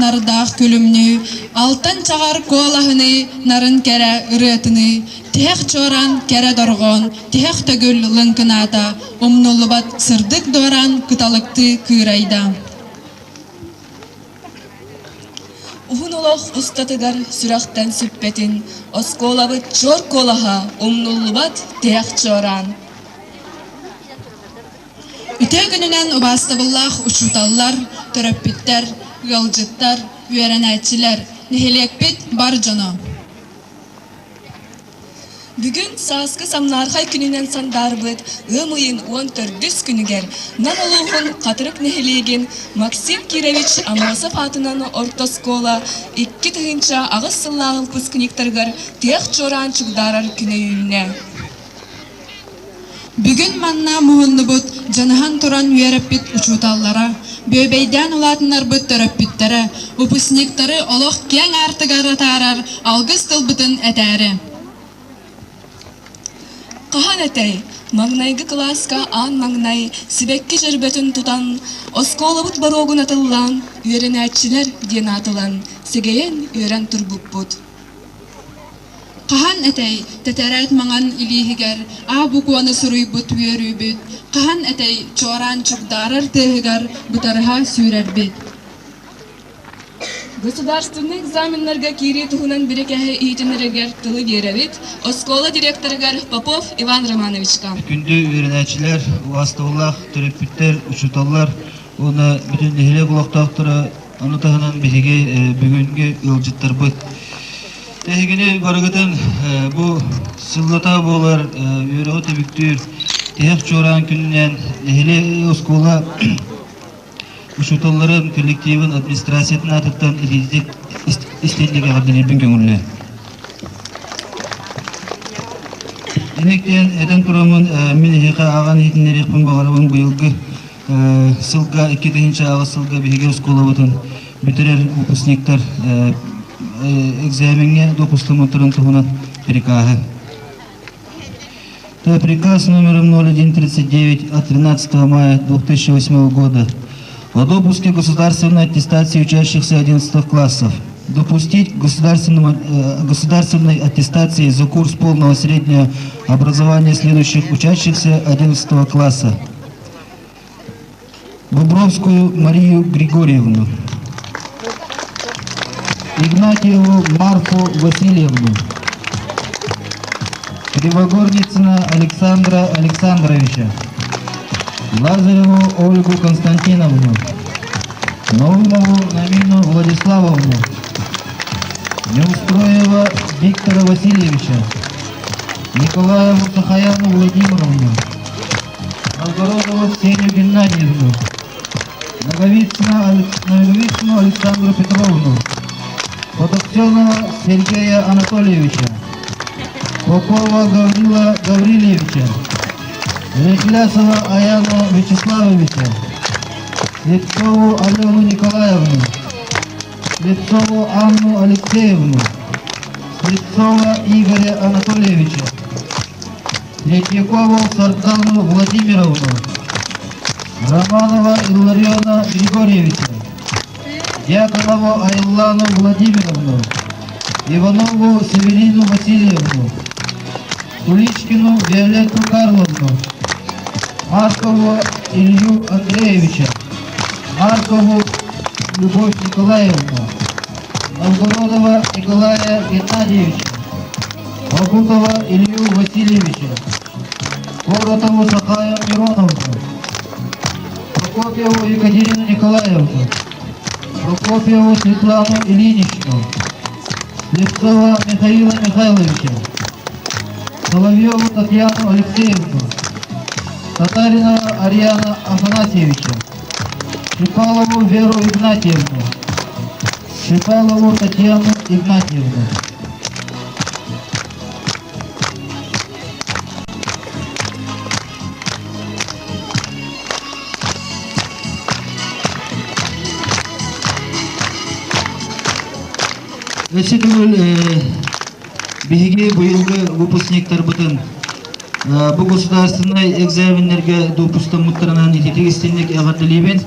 Нардах күлімні, алтын чағар колахыны, нарын кәрі үретіні, тек чоран кәрі дорғон, тек төгіл лынкыната, омнулыбат сырдык доран кыталыкты кырайда. Ухун олох устатыгар сүрақтан сүппетин, осколабы чор колаха, омнулыбат тек чоран. Үте күнінен убастабыллах учуталлар, төрөппіттер, Гылжыттар, үйәрәнәтчілер, нехелекпет бар жоно. Бүгін саасқы самнархай күнінен сандар бұд, ұмыйын 14 күнігер, нан олуғын қатырық нехелеген Максим Кирович Амосов атынан ортоскола 2 тұғынша ағыз сыллағыл пұскынектіргір тех чоран чугдарар күні үйінне. Бүгін манна мұғынны бұд, жаныхан тұран үйәрәппет ұчуталлара, бөбейден ұлатынар бұд төрөппіттері, ұпыснектері олық кен артығары тарар, алғыз тылбытын әтәрі. Қахан әтәй, маңнайғы класска ан маңнай, сібекке жербетін тұтан, осколы бұд барогын атылан, үйерін әтшілер ден атылан, сегейен үйерін тұрбуп бұд. Қахан әтәй, тәтәрәт маңан илихігер, абукуаны сұруй бұд үйерүй бұд, Қахан әтәй чоран чугдарар тегар бутарха сүрер бит. Государственный экзаменлерге кири тухунан бирекеhe ийтинерегер тылы беребит, оскола директорыгар Попов Иван Романовичка. Күнді үйренәчілер, уастығылақ, төреппіттер, учуталлар, оны бүтін нехеле құлақтақтыры, оны тағынан бігеге бүгінгі ылжыттар бұд. Тәхегіне барығытын бұл сыллата болар үйрегі тәбіктір, Тех чоран күннен нехеле оскола учуталларын коллективын администрациятын атыптан илиздик истендеге ғабденербін көңілі. Енектен әден тұрамын мен ехеқа аған етінерекпін бағарабын бұйылғы сылға, 2-ші ағы сылға беге оскола бұтын бүтірер выпускниктар экзаменге допустымы тұрын тұғынан перекағы. Приказ номером 0139 от 13 мая 2008 года о допуске государственной аттестации учащихся 11 классов. Допустить государственной аттестации за курс полного среднего образования следующих учащихся 11 класса. Бобровскую Марию Григорьевну, Игнатьеву Марфу Васильевну, Кривогорницына Александра Александровича, Лазареву Ольгу Константиновну, Наумову Намину Владиславовну, Неустроева Виктора Васильевича, Николаеву Сахаяну Владимировну, Новгородову Ксению Геннадьевну, Наговицыну Александру Петровну, Подоксенова Сергея Анатольевича, Попова Гаврила Гаврилевича, Рехлясова Аяну Вячеславовича, Лепцову Алену Николаевну, Лепцову Анну Алексеевну, Лепцова Игоря Анатольевича, Третьякову Сардалну Владимировну, Романова Иллариона Григорьевича, Дьяконову Айлану Владимировну, Иванову Северину Васильевну, Куличкину Виолетту Карловну, Маркову Илью Андреевича, Маркову Любовь Николаевну, Новгородова Николая Геннадьевича, Богутова Илью Васильевича, Коротову Сахая Мироновну, Прокопьеву Екатерину Николаевну, Прокопьеву Светлану Ильиничну, Левцова Михаила Михайловича, Соловьеву Татьяну Алексеевну, Татаринова Ариана Афанасьевича, Шипалову Веру Игнатьевну, Шипалову Татьяну Игнатьевну. Эсетүгүл биһиги быйылгы выпускниктар бытын бу государственный экзаменлерге допустамыттарынан ититигистинник эгардылибин.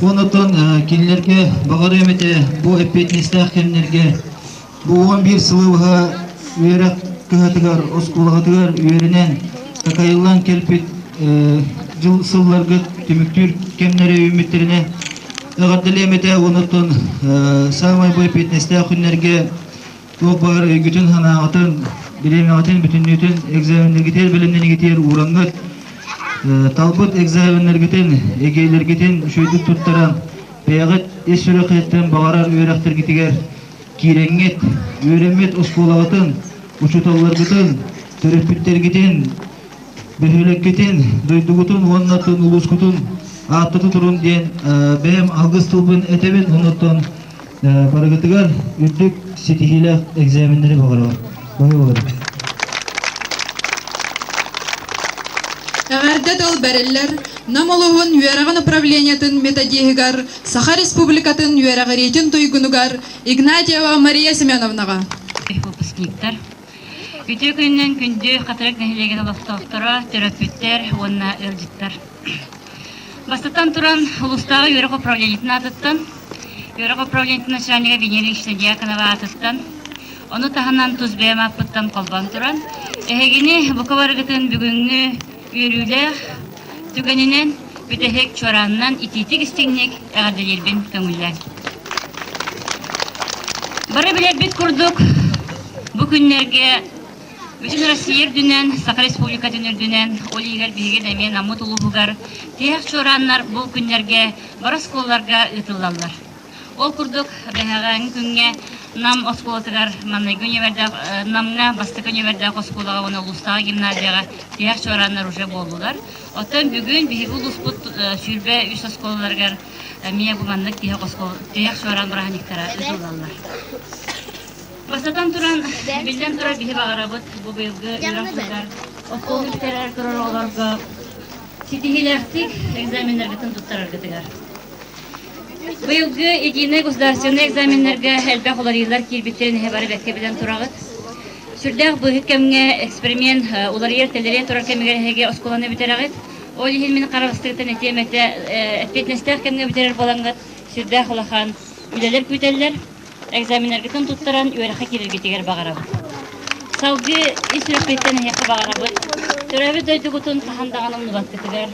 Онотон кинилерге багары эмете бу эппетнистах кинилерге бу 11 сылыга үйрек кыгатыгар оскулагатыгар үйренен какайылан келпит жыл сылларга түмүктүр кемнери үмүттерине эгардылемете. Онотон самай бу эппетнистах кинилерге багар үгүтүн ханагатын билемегатын бүтүннүтүн экзаменлергитер билимненигитер ураңгыт талбыт экзаменлергитен эгейлергитен шөйдүк туттаран бягыт эсүрөкеттен багарар үйрөктергитигер киреңет үйрөнмет оскулагатын учуталларгытын төрөпүттергитен бөһөлөккетен дойдугутун оннатын улускутун аттыты турун ден бэм алгыс тылбын этебин. Онотон барыгытыгар үрдүк ситихилах экзаменleri багарар. Әгәрдә дол бәрелләр намолугун юәраган управлениятын методигар Саха Республикатын юәрагы рейтин туйгунугар Игнатьева Мария Семеновнага. Выпускниктар. Үтө күннән күндө катырак нәһилеген алыктыктыра терапевттер, онна элҗиттер. Бастан туран улустагы юәрак управлениятын атыттан, юәрак управлениятын начальнигы Венера Ишнадиакова атыттан. Onu tahanan tuz beğenmapıttan kolban turan. Ehegini bu kavargıtın bugünü yürüyle tükeninen bütehek çoranından ititik istinlik ağırdalir kömüller. Barı bile bit kurduk. Bu günlerge bütün Rusya dünen, Sakha Respublika dünen, oligar bilgi demeyen amut uluğugar. Tehek çoranlar bu günlerge baras kollarga ıtıllarlar. Ol kurduk behağın günge nam oskolatıgar manna günyeverdə namna basты günyeverdə oskolağa ona ulusal gimnaziyaga tehek çoranlar uje boldular. Otan bugün bihi ulusput sürbe üs oskolalarga miye bu manlık tehek çoran brahaniktara ıtıllarlar. Basadan turan bilden tura bihi bağırabıt bu bölge yüraflıgar oskolu biterer turar olarga sitihilertik egzamenlergiten tuttarargıtıgar. Быйылгы единый государственный экзаменлерге элбэх олар йыллар кирбиттерин хебары бәкке билен турагыт. Сүрдәк быйык кемге эксперимент улар ертелерен турар кемге хеге осколаны битерагыт. Ол хилмин карабастыгытын этемете этпетнестәк кемге битерер балангат. Сүрдәк улахан үлелер күтеллер. Экзаменлерге тын туттаран үйрәхә кирергә тигәр багарабыт. Саугы исрәпеттен хеге багарабыт. Төрәбе дойдугутун тахандаганын нубаткытыгар.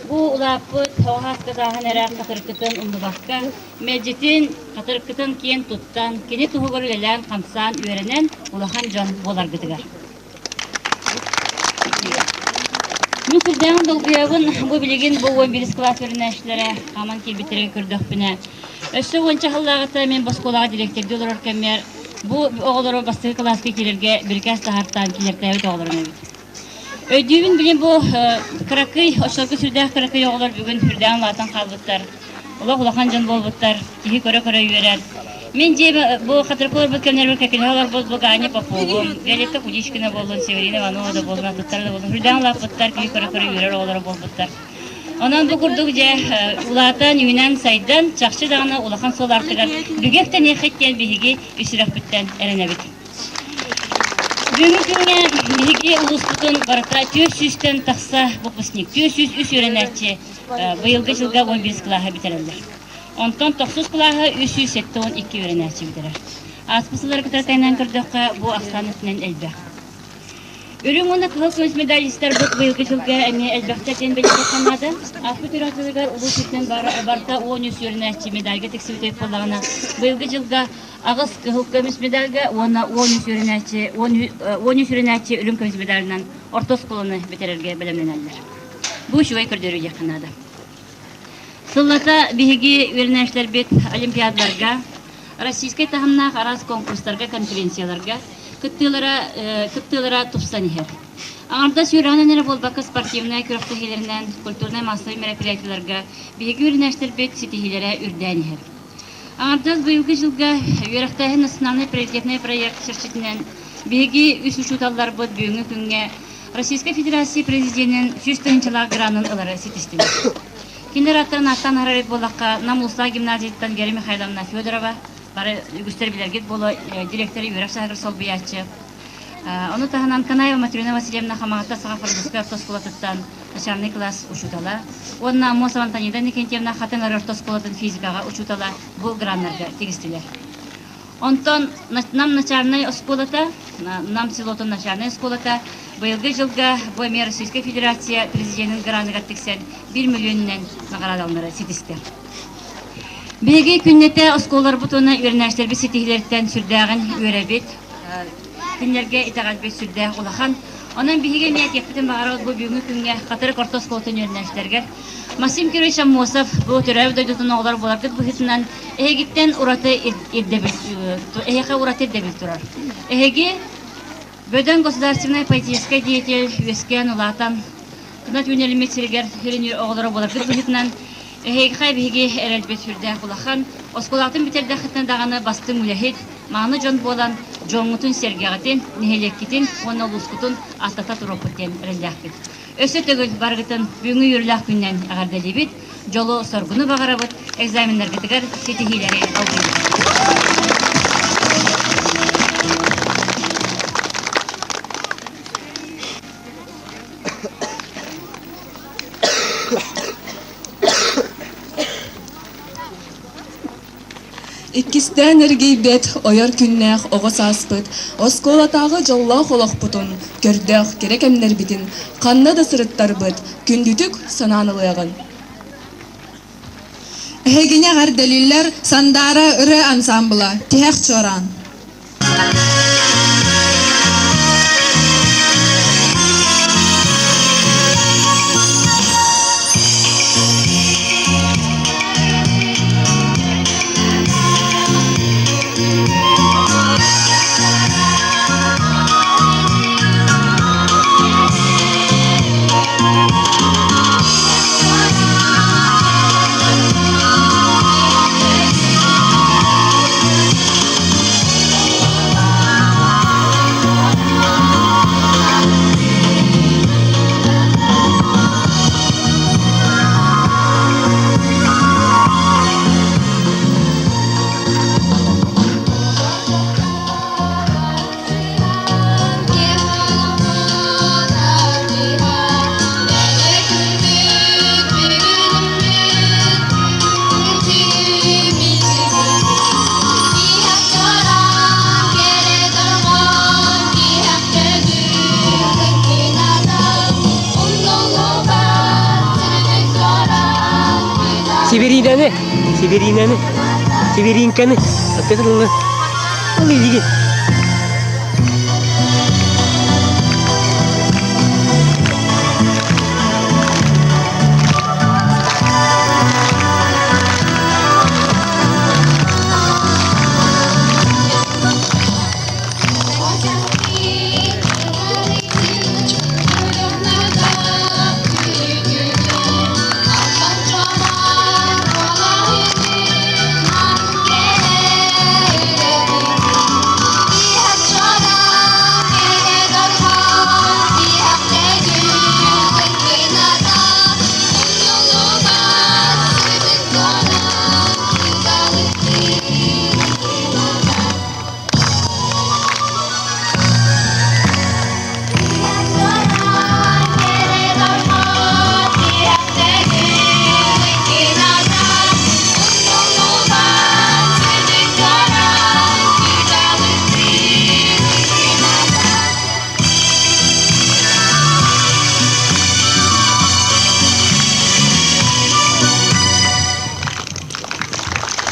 Bu ulapıt, hoğaz kızahan erak katırkıtın umdubakka, meclitin katırkıtın kiyen tuttan, kini tuğugur lelen kamsan öğrenen ulahan can bolar gıdıgar. Nükürden dolguyavın bu biligin bu 11 klas öğrenişlere kaman kilbitirge kürdük bine. Össü onca hallağıta men baskolağa direktirdi olur kemer, bu oğulları bastı klaska kilirge birkaç dahartan kilirtayıt oğulları mevcut. Ödüğün bilin bu kırakıy, oşalgı sürdağ kırakıy oğullar bugün sürdağın latan kalbıtlar. Ulahan can bolbutlar, kihi köre yürer. Mence bu katırkılar bıkkınlar bıkkınlar bol gani papuğum. Gelette kudişkine bolun, Severine Vanova da bolun, atıtlar da bolun. Sürdağın lapıtlar, kihi köre yürer oğulları bolbutlar. Ondan bu kurdukça ulatan, Yunan saydan, çakşı dağına ulahan sol artıgar. Bügekten ekhekken bihigi, üsürek bütten erenebit. Bugünküne bilgi ulusputun barıta 400'ten taqsa выпускник, 403 öğrenci bıyılgı yılga 11 kılaha bitirirler. Ondan 9 kılaha 312 öğrenci bitirir. Aspısıları kıtırtayından kırdıqqa bu aksanıtının elbaq. Ölüm ona kılık öz medalistler bu bıyılgı yılga elbaqtaten belirli kanadı. Aspı türatılıgar ulusputun barıta 13 öğrenci medalga teksibiteyip kolağına bıyılgı yılga Ağız kılık kömüs medalga ona 13 öğrenci ölüm kömüs medalinden orta skolunu bitirirge bilimlenirler. Bu şuvay kürdürü yakınada. Sılata bihigi öğrençler bit olimpiyatlarga российский таханнах арас конкурстарга, конференцияларга кыттылара тупсан ихер. Аңарда сүйрәнәнәре болбакы спортивная күрәктәһиләреннән, культурный массовый мероприятияларга биһиге үрнәштер бет ситихиләре үрдән ихер. Аңарда быелгы жылга юрәктәһе национальный приоритетный проект шәрчетеннән биһиге үс учуталлар бот бүгенге көнгә Российской Федерация президентының 100-нчылар гранын ылары ситистиләр. Киндер аттан аттан харарет болаққа Намуса гимназияттан Гері Михайловна Федорова бары үгістер білергет болы директоры Юрек Сағыр Солбиятчы. Оны тағынан Канаева Матрина Васильевна Хамағатта Сағафырдысқы автосколатыттан начальный класс учутала. Онна Мосова Антонида Никентьевна Хатынар автосколатын физикаға учутала бұл граннарға тегістілер. Онтон нам начальный осколата, нам селотон начальный осколата быйылгы жылга Бойме Российской Федерация президентінің граныға тексен 1 миллионнен нағарадалнары сетістер. Беге күннете осколар бұтыны өрнәштер сетихилерден сүрдәғын өрәбет, күнлерге итағалбет сүрдәғ олахан. Онан беге ниет епітін бағарауыз бұл бүгінгі күнге қатыры кортосколатын өрнәштергер. Максим Кирович Аммосов бұл түрәу дөйдітін оғылар боларғыт бұхетінен әйгіттен ұраты ирдебіл тұрар. Әйге Бөден государственная политическая деятель Вескен Улатан кынат юнелимет сиргер херенер оғылары боларғыт бұхетінен әйгіға беге әрәлбет сүрдәғ олахан. Осколатын бітердәқітін дағаны бастың үләхет, мағыны жон болан жоңғытын сергеғатын, нехелеккетін, оны ұлысқытын астата тұропыттен рәлдәқпет. Өсі төгіл барғытын бүгінгі юрлақ күннен ағардәлебет, жолы соргыны бағарабыт, экзамендергітігер сетихилері алғылы. Иккистен эргейбет ойор күннәх оғыс аспыт, осколатағы жолла холох бұтын, көрдәқ керек әмнер бітін, қанна да сырыттар бұт, күндүтік сананылығын. Әгене ғар дәлілер сандара үрі ансамбыла, тек чоран. Северинканы, оттекалыңы, ол елеген.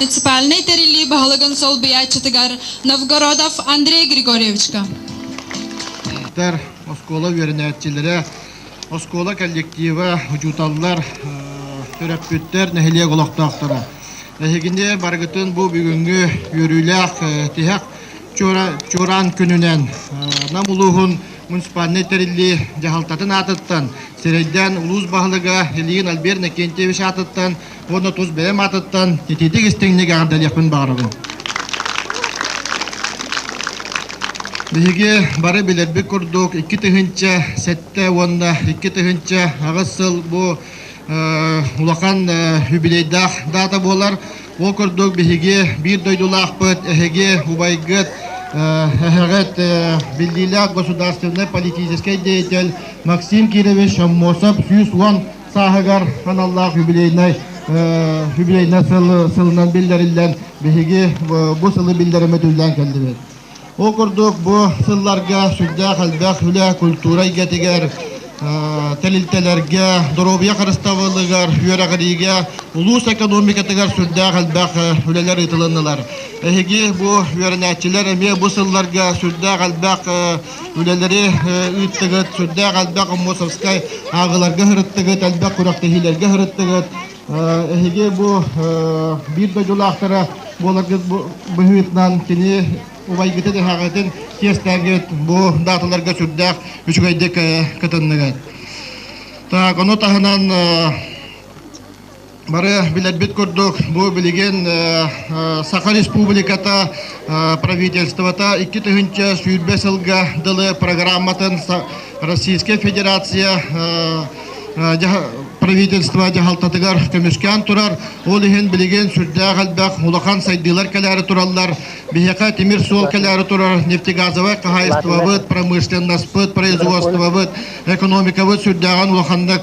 Муниципальный терили Бахалаган Солбиятчатыгар Новгородов Андрей Григорьевичка. Оскола вернәтчеләре, оскола коллектива, учуталлар, төрәппүттер, нәһилия голоктактары. Ehigine bargıtın bu bugünkü yürüylük tihak çoran gününen namuluğun munisipaliterilli jahaltatın atıttan Sereyden uluz bahlıga Heliyin Alberna Kentevich atıttan onu tuz benim atıttan titidik istenlik ardal yapın bağırın. Bihigi barı bilerbi kurduk 2 tığınca sette onda 2 tığınca ağısıl bu ulakan hübileydah data bolar o kurduk bihigi bir doydulak pıt ehege hubaygıt eheret bildiğiler государственной политической деятель Максим Кирович Аммосов 110 sahagar kanallar hübileyne sılınan bildirilden bihigi bu sılı bildirime tüyden geldi. O kurduk bu sıllarga südde kalbek hüle kultura getiger teliltelerge dorobiya karıstavılıgar yöregerige ulus ekonomikatigar südde kalbek hüleler ıtılındılar. Ehigi bu yörenetçiler eme bu sıllarga südde kalbek hüleleri ıttıgıt südde kalbek Mosovskay ağılarga hırıttıgıt elbek kuraktehilerge hırıttıgıt. Ehigi bu bir dojulaktara bolargıt bu hüyitnan kini Ubaygıtı da hakikaten tiyestegit bu datalarga sürdük üçgaydık katınlıgat. Tak onu tahanan barı bilet kurduk bu bilgen Sakha Республиката правительствата 2 тыгынча сүйбес ылга дылы программатын Российская Федерация правительство жахалтатыгар көмүскан турар ол ихин билеген сүрдэ галбак улахан сайдылар кэлэри тураллар бихека темир сол кэлэри турар нефтегазовый кахайствовыт промышленностьпыт производствовыт экономикабыт сүрдэган улахандык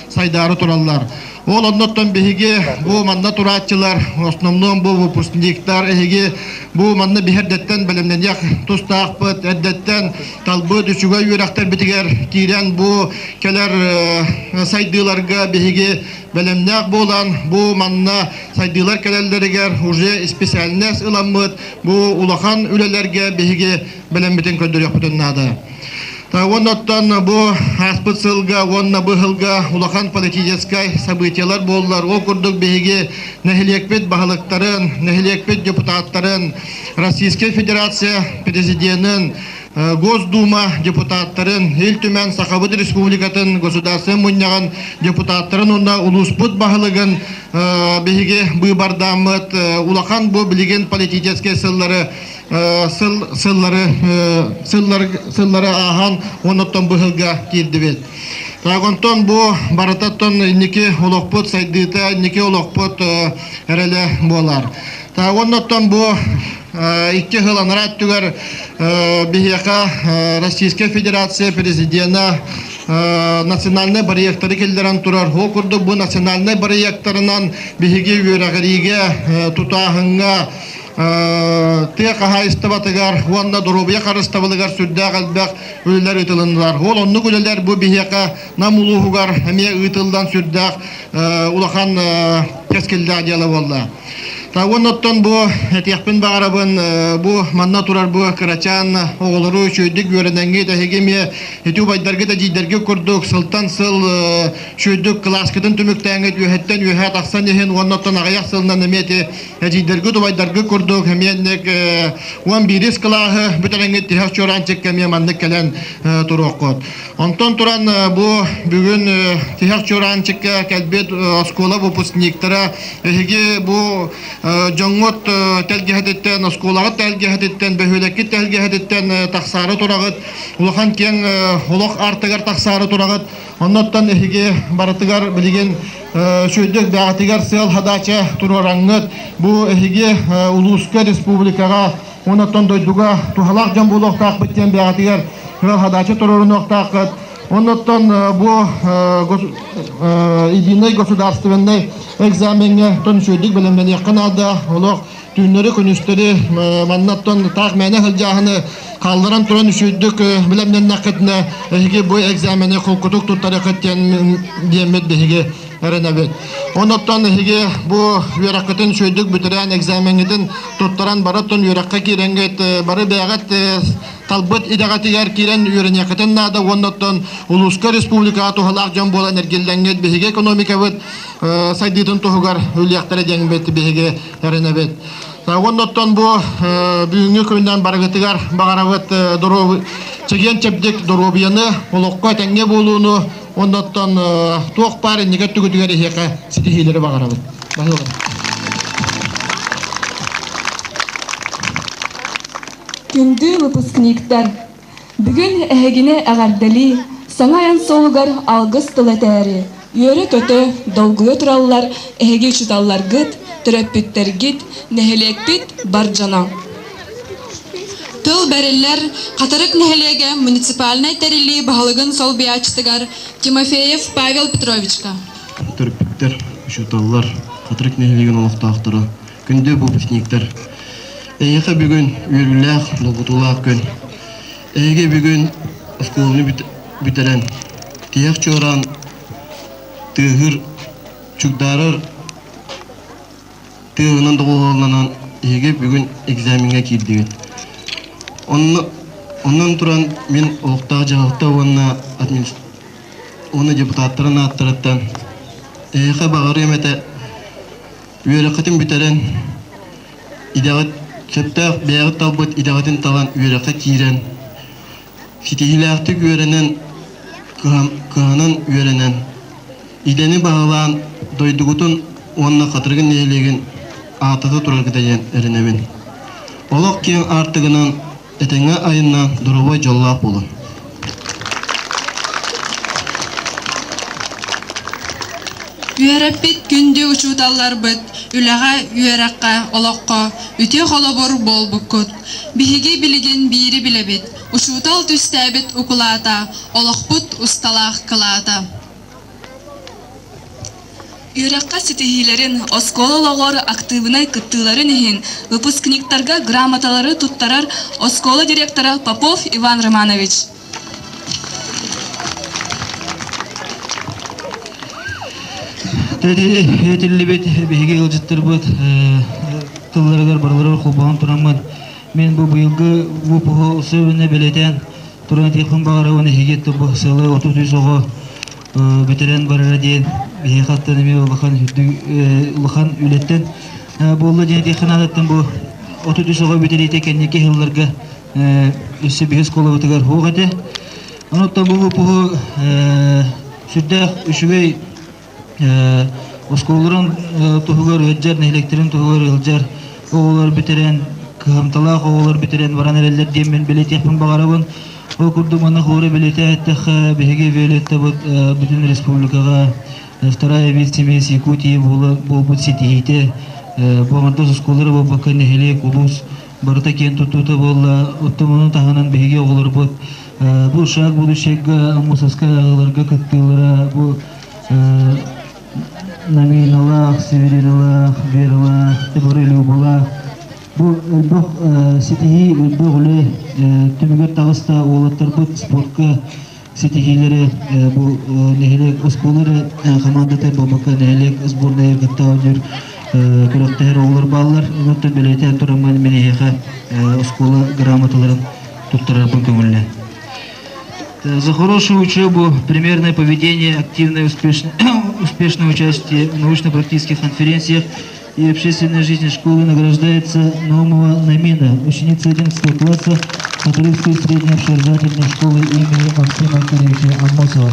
сайдары тураллар ол онноттон бихиги бу манна туратчылар основном бу выпускниктар эхиги бу манна бихердеттен билимден як тустаакпыт эддеттен талбыт үчүгө үйрактар битигер кирен бу келер сайдыларга бихиги белемнак болан бу манна сайдылар келелеригер уже специальность ыламмыт бу улахан үлелерге бихиги белембитин көндөрөк бүтүннады. Оннаттан бу аспыт сылга, онна быхылга улахан политическай событиялар боллар. О курдук беги нехилекпет бахалыктарын, нехилекпет депутаттарын, Российская Федерация президентын, Госдума депутаттарын, Ил-Түмен Сахабыт Республикатын государственный муньяган депутаттарын онда улуспут бахалыгын беги быбардамыт, улахан бу билеген политическай сыллары сыллары ахан оноттон быхылга кирдибет. Тагонтон бу барататтон инники олокпут сайдыта, инники олокпут эреле болар. Тагоноттон бу 2 хыланрат түгер бихека Российская Федерация президента национальный проекттары келдерен турар. О курду бу национальный проекттарынан бихеге үйрәгериге тутахынга тек ахайстабатыгар, уанна дорубия карыстабылыгар сүрдә галбак үлелер ытылынлар. Ол онны үлелер бу бихека намулугар әме ытылдан сүрдә улахан кескелдә дияла болла. Тагоноттон бу этияппен багарабын бу манна турар бу карачан оголору чөйдүк көрөнөнгө тегеме эту байдарга да жидерге курдук сылтан сыл чөйдүк класскытын түмүктәнгө үһеттен үһә таксан деген онноттон агаяк сылынан эмете жидерге да байдарга курдук эменек 11 классы бүтөрөнгө тихак чоран чеккеме манны келен туроккот. Онтон туран бу бүгүн тихак чоран чекке келбет школа выпускниктары эге бу жоңот телгехеттен сколага телгехеттен бөхөлекке телгехеттен таксары турагыт улахан кен олок артыгар таксары турагыт онноттан эге баратыгар билген шөйдөк дагатыгар сел хадача турараңыт бу эге улуска республикага онноттан дойдуга тухалак жамбулоктак биттен дагатыгар хадача турарыноктакыт онноттан бу единый государственный экзаменге тон шөйдік білімден яқын алды. Олық түннері күністері маннаттан тақ мәне қылжағыны қалдыран тұран шөйдік білімден нақытына әйге бұл экзамені құлқытық тұттары қыттен демет бейге эренебит. Оноттон хиге бу юраккатын сөйдүк бүтүрән экзаменидин туттаран бараттон юракка киренгет бары бягат талбыт идагатыгар кирен юренякатын нада оноттон улуска республика тухалак жон бола энергиленгет биһиге экономика бит сайдытын тухугар үляктары деңбет биһиге эренебит. Оноттон бу бүгүнкү күндөн барагытыгар багарабыт дору чеген чепдик доробияны олокко теңге болууну оноттон туок пары неге түгүтүгөр ихека ситихилери багарабыт. Күндү выпускниктар. Бүгүн эхегине агардали, саңаян солугар алгыс тылетери. Йөрө көтө, долгуя тураллар, эхеги учуталлар гыт, төрөппүттер гит, нехелекпит бар жана. Тыл бәрелләр Катарык нәһелеге муниципальный тәрили баһалыгын сол биячтыгар Тимофеев Павел Петровичка. Төрпүттер, учуталлар, Катарык нәһелеген олуктактыры. Күндө выпускниктар. Эйге бүгүн үйрүләк, долгутулак күн. Эйге бүгүн школны битерен. Тияк чоран тыгыр чугдарыр тыгынан доголанан эйге бүгүн экзаменге кирдигит. Оннан туран мен олуктагы жагыкта оны депутаттарын аттыраттан. Эйге багары эмете үйрөкөтүн битерен идагат Çöptağ beyağıt talbıt idağıtın talan üyereke kiren. Fitihilahtık üyerenen, kıhanın üyerenen. İdeni bağılan doydugutun onunla katırgın neylegin ağatığı turargıdayan erinemin. Olak kiyen artıgının etenge ayından duruva jollaq bolun. Üyerepit gündü uçutallar bıt, ülağa üyerekka, olakka, üte holobor bol bukut. Bihige biligen biri bilebit, uçutal tüstebit ukulata, olakput ustalaq kılata. Юракка ситихилерин осколологор активнай кыттыларын ихин выпускниктарга грамоталары туттарар оскола директора Попов Иван Романович. Этиллибет беге ылжыттыр бут тылларыгар барлары холбаган турамын. Мен бу быйылгы ВУПХ сөбүнө белетен туран техин багарабын хегетти бу сылы 33 ого бетерен барара дейин беге каттан эме улахан үлеттен болду дейин техин адаттан бу 33 ого бетерейте кеннеке жылларга өсө беге школа бытыгар хугате. Оноттан бу ВУПХ сүрдэх үшүгөй осколларын тухугар өджар, нехлектерин тухугар ылжар, оғылар битерен, кыхамталақ оғылар битерен баран әрелер деймен белетекпін бағарабын. Ол күрді маны қоры белете әттіқ беге виолетті бүтін республикаға вторая вице-мес Якутии бол бұд сетейті. Бұғандыз осколлары бол бақы нехелек, улус, барыта кен тұттуыты болла, ұттымының тағынан беге оғылар бұд. Бұл шақ, бұл шекға, мұсасқа ағыларға каттылара, бұл Наминалах, Севериналах, Вералах, Теборелюбалах. Бу элбох сетихи элбогле түмөгөр тагыста олаттар бут спортка сетихилери бу нехелек осколары командатар бабака нехелек сборная гаттаудер көрөктөр олар баллар өтө белете тураман менеха оскола грамоталарын туттарар бу көңүлүнө. За хорошую учебу, примерное поведение, активное успешное участие в научно-практических конференциях и общественной жизни школы награждается Наумова Намина, ученица 11 класса Католической средней общеобразовательной школы имени Максима Кирилловича Аммосова.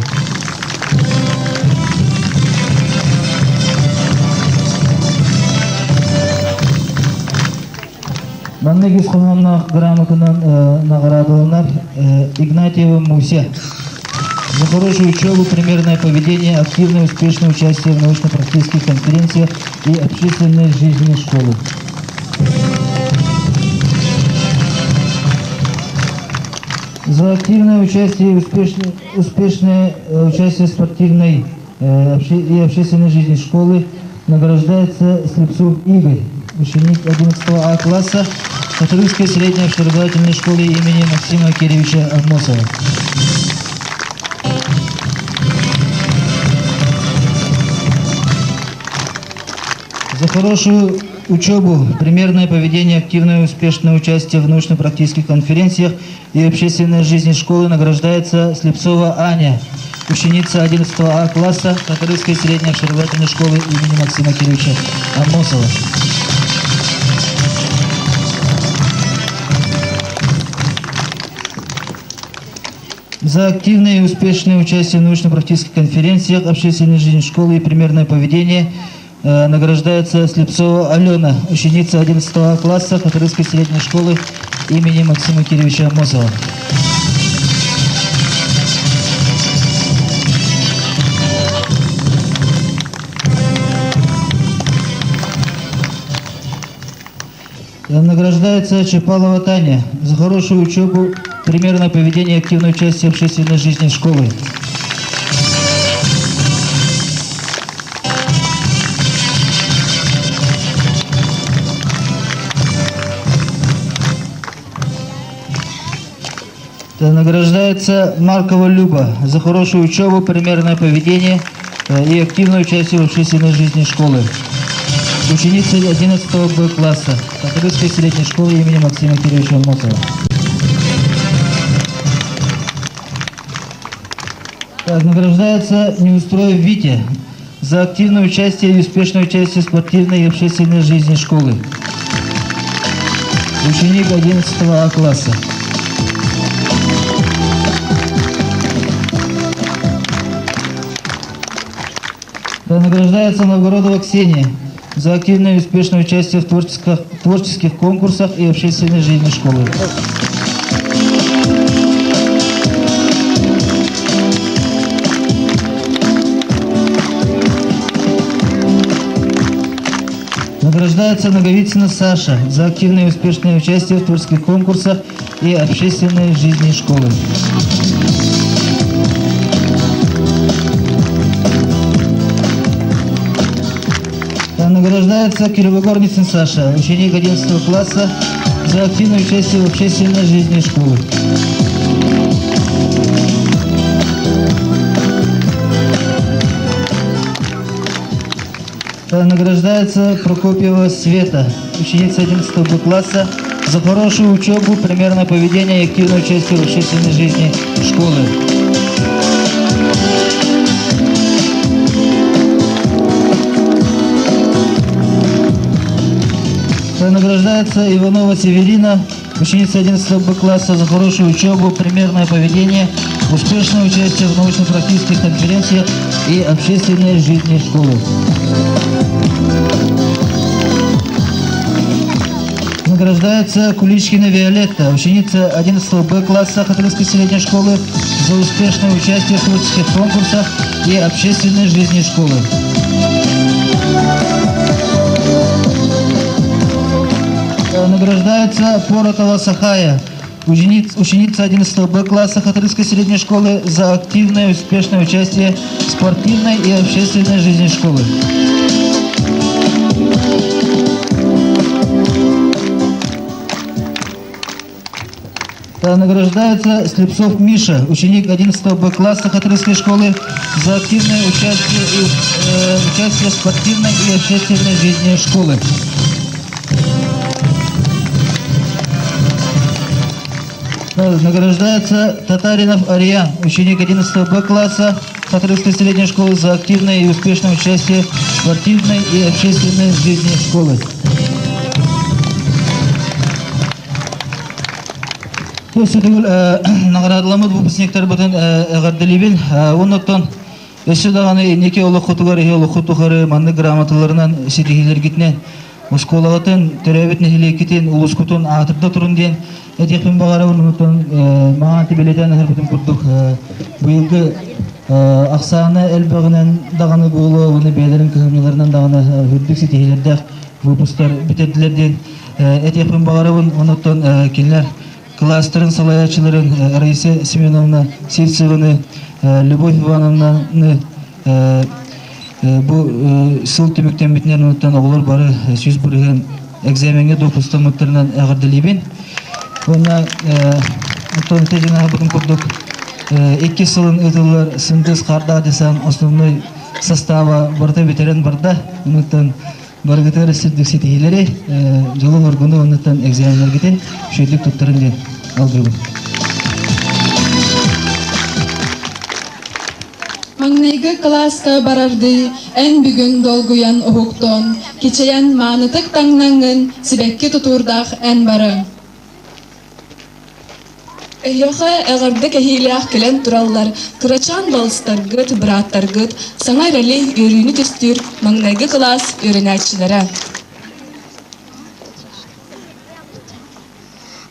Маннегис Хунанна грамотынан наградованар Игнатьева Муся. За хорошую учебу, примерное поведение, активное успешное участие в научно-практических конференциях и общественной жизни школы. За активное участие и успешное участие в спортивной и общественной жизни школы награждается Слепцов Игорь, ученик 11 А класса Католической средней общеобразовательной школы имени Максима Кирилловича Аммосова. За хорошую учебу, примерное поведение, активное и успешное участие в научно-практических конференциях и общественной жизни школы награждается Слепцова Аня, ученица 11 А класса Католической средней общеобразовательной школы имени Максима Кировича Амосова. За активное и успешное участие в научно-практических конференциях, общественной жизни школы и примерное поведение награждается Слепцова Алена, ученица 11 А класса Католической средней школы имени Максима Кировича Амосова. Награждается Чапалова Таня за хорошую учебу, примерное поведение и активное участие в общественной жизни школы. Награждается Маркова Люба за хорошую учебу, примерное поведение и активное участие в общественной жизни школы. Ученица 11 Б класса Католической средней школы имени Максима Кировича Амосова. Награждается Неустроев Витя за активное участие и успешное участие в спортивной и общественной жизни школы. Ученик 11 А класса. Награждается Новгородова Ксения за активное и успешное участие в творческих конкурсах и общественной жизни школы. Награждается Наговицына Саша за активное и успешное участие в творческих конкурсах и общественной жизни школы. Награждается Кировогорницын Саша, ученик 11 класса, за активное участие в общественной жизни школы. Награждается Прокопьева Света, ученица 11 Б класса, за хорошую учебу, примерное поведение и активное участие в общественной жизни школы. Награждается Иванова Северина, ученица 11 Б класса, за хорошую учебу, примерное поведение, успешное участие в научно-практических конференциях и общественной жизни школы. Награждается Куличкина Виолетта, ученица 11 Б класса Католической средней школы, за успешное участие в творческих конкурсах и общественной жизни школы. Награждается Поротова Сахая, ученица 11 Б класса Католической средней школы, за активное и успешное участие в спортивной и общественной жизни школы. Награждается Слепцов Миша, ученик 11 Б класса Католической школы, за активное участие в спортивной и общественной жизни школы. Награждается Татаринов Ариан, ученик 11 Б класса Католической средней школы, за активное и успешное участие в спортивной и общественной жизни школы. Наградламыд выпускниктар бүтін әғарделебен, оннаттан өсі дағаны неке олыққытығары, олыққытығары манны грамоталарынан сетігелер кетінен, Ошколағатын төрәбет нәхилекетін ұлысқытын атырда тұрын ден, әтекпен бағары ұлымыттан маған тебелетен әрбітін күрдік. Бұйылғы ақсаны әлбағынан дағаны болу, оны бәлерін көхімнелерінен дағаны үрдік сетігелердәқ выпустар бітерділерден, әтекпен бағары ұлымыттан келер кластерын салаячыларын Раиса Семеновна Сельцеваны, Любовь Ивановнаны, bu сыл төмөктен битнен уттан оғылар бары сөз бүрген экзаменге допустамыттарынан әғырділейбен. Онна ұттан тәжіне бұтын күрдік 2 сылын өтілер сындыз қарда десен основной состава барда бетерен барда. Ұттан баргатар сирдик сетихилери жолу органы оннотан экзаменler кетен шөйдік туттарын ден алдырбын. Маңнайгы класска барарды ән бүгін долгуян ұхуқтон, кечаян маанытык таңнаңын сибекке тутурдақ ән бары. Эхёха эгардык эхилях келен тураллар, кырачан балыстаргыт, браттаргыт, саңай рали өрүүнү түстүр маңнайгы класс өрүнәчиләре.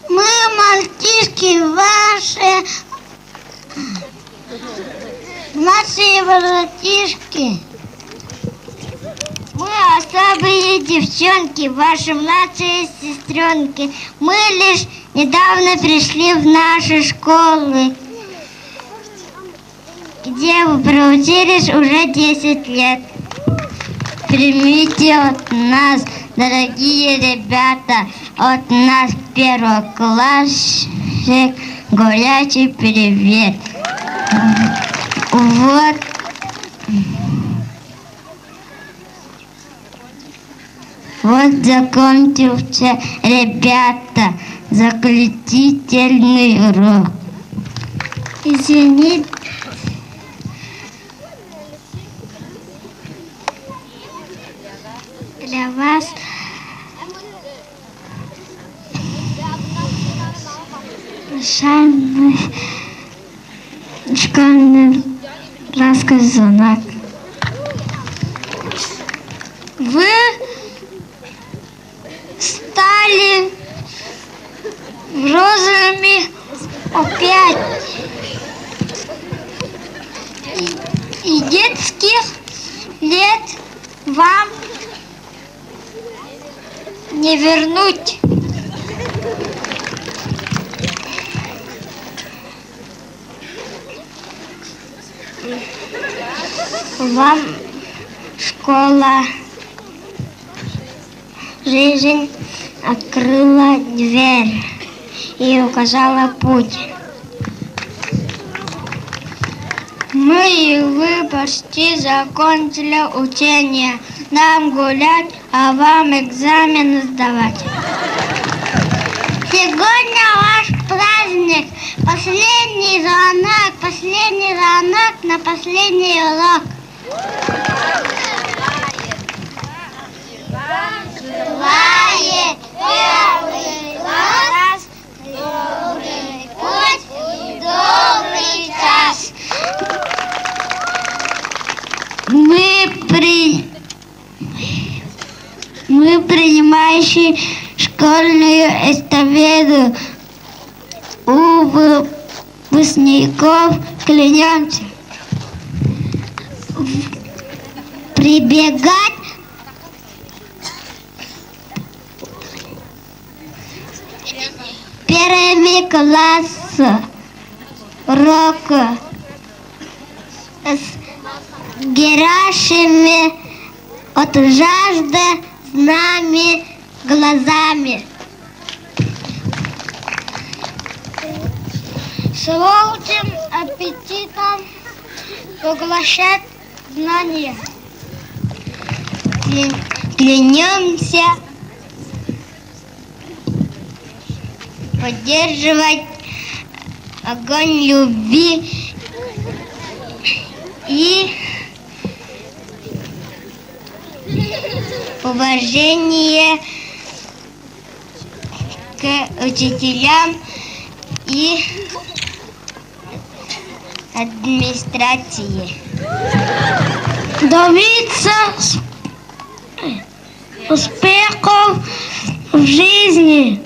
Мы, мальчишки, наши братишки. Мы особые девчонки, ваши младшие сестренки. Мы лишь недавно пришли в наши школы, где вы проучились уже 10 лет. Примите от нас, дорогие ребята, от нас первоклассник, горячий привет. Вот закончился, ребята, заключительный урок. Извините. Для вас шальный школьный рассказанок. Вы стали розовыми опять. И детских лет вам не вернуть. Вам школа, жизнь открыла дверь и указала путь. Мы и вы почти закончили учение. Нам гулять, а вам экзамены сдавать. Сегодня ваш праздник. Последний звонок на последний урок. Желает первый класс, добрый путь и добрый час. Мы принимающие школьную эстафету у выпускников клянемся прибегать первыми класса урока с горящими от жажды с нами глазами. С волчьим аппетитом поглощать знания. Клянемся поддерживать огонь любви и уважение к учителям и администрации. Добиться успехов в жизни,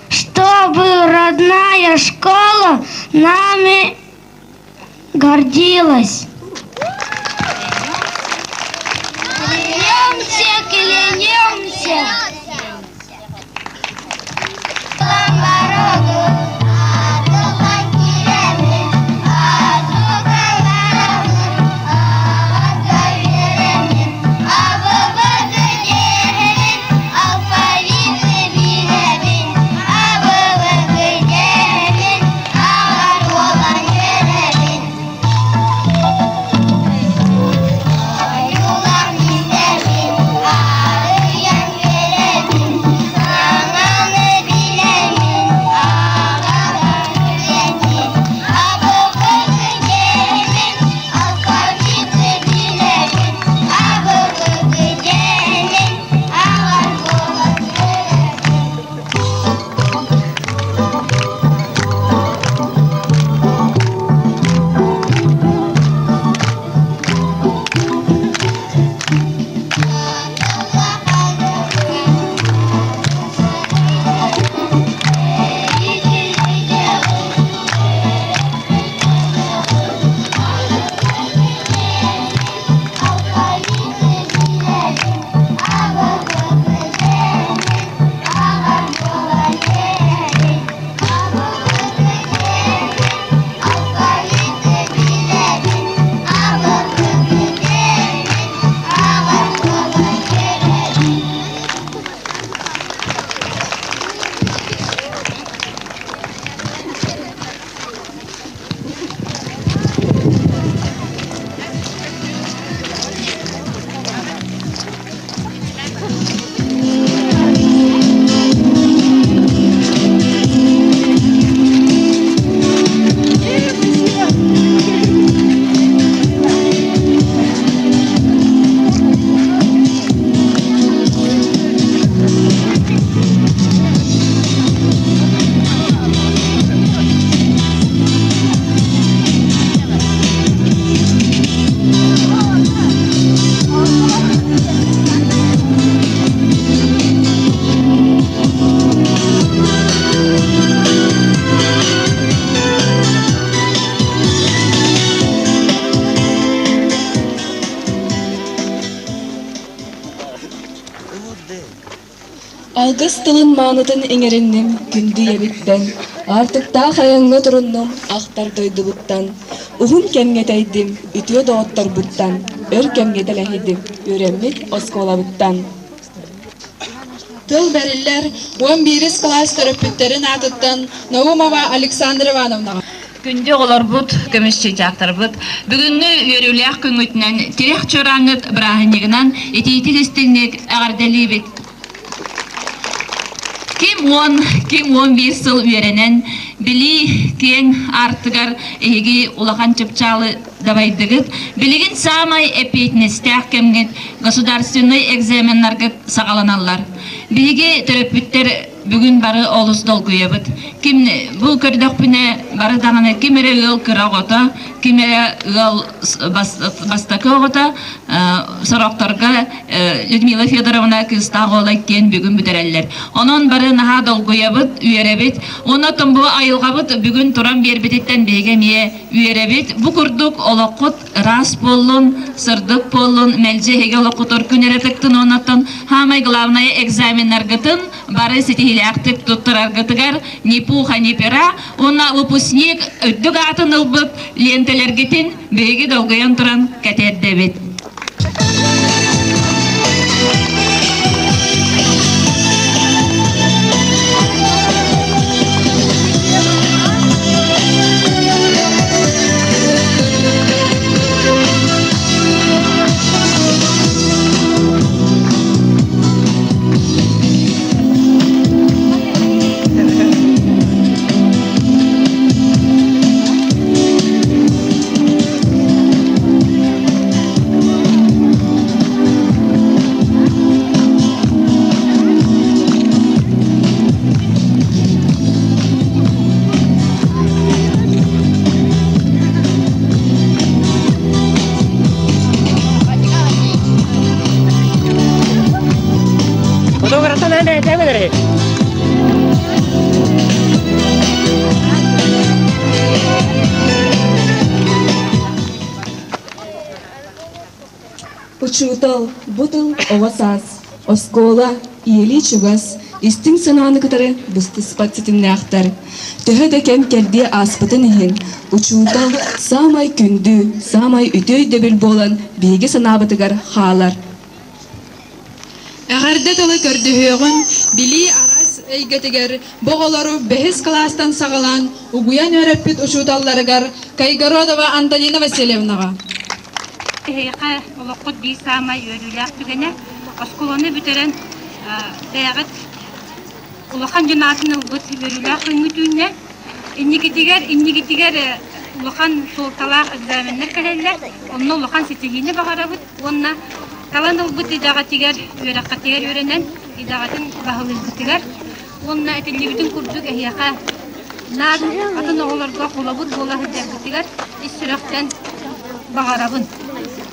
чтобы родная школа нами гордилась. Клянемся. Алгыс тылын маанытын эңеренним күндү ебиттен. Артыкта хаянга туруннум ахтар дойдубуттан. Ухун кемгетейдим үтүө дооттор буттан. Өр кемгетелехидим үреммит осколабыттан. Тыл бәрилләр 11 класс төрөпүттерин атыттан Наумова Александра Ивановна. Күнде олар бұд, көмісші жақтар бұд. Бүгінгі өріліяқ күнгітінен терек чораңыт бірағынегінен етейті кестігінек ағардалі бет. Кем 11 сыл үйеренен білі кен артығар әйге улақан чыпчалы давайдығыт. Білігін самай әпейтінестіяқ кемгет государственный экзаменларға сағаланалар. Бігі төрөпүттер бүгін бары олыс долгуябыт. Ким бұл көрдік бүне бары дағаны кемері ұл кырағыта, кемері ұл бастакы оғыта, сұрақтарға Людмила Федоровна кыстағы олайттен бүгін бүдірәлілер. Onun бары наға долгуябыт, үйеребет. Оны тұмбы айылғабыт бүгін тұран бербететтен бейгемие үйеребет. Бұл күрдік олаққыт рас болын, сырдық болын, мәлжеге олаққыт өркінеретіктін онаттын хамай главная экзаменларгытын бары сетихиляқтық тұттыраргытыгар ни пуха, ни пера, онна выпускник өттік атын ылбыт лентелергетін бейгі долгайын тұран кәтердебет. Учутал, бутыл, овасас, оскола, иели чугас, истин сананы кытары бусты спатситин нахтар. Төһө да кем келди аспытын ихин. Учутал самай күндү, самай үтөй дөбүл болан биги санабытыгар халар. Әгәрдә тылы көрдүһөгөн били арас әйгәтегәр боголору 5 класстан сагалан угуян өрөппүт учуталларыгар Кайгородова Антонина Васильевнага. Эйқа олоққыт бей самай өріләқ түгені осколаны бүтерен дәғыт улахан жынатын ұлғыт өріләқ үңітуіне иннигетигер улахан солталақ экзаменлер кәлелер, онны улахан сетегені бағарабыт, онна талан ұлғыт идағатигер өрәққатигер өренен идағатын бағылызғытигер, онна әтелебітін күрдік әйяқа над атын оғыларға қолабыт болағы дәргітігер ис-сүрәқтен бағарабын.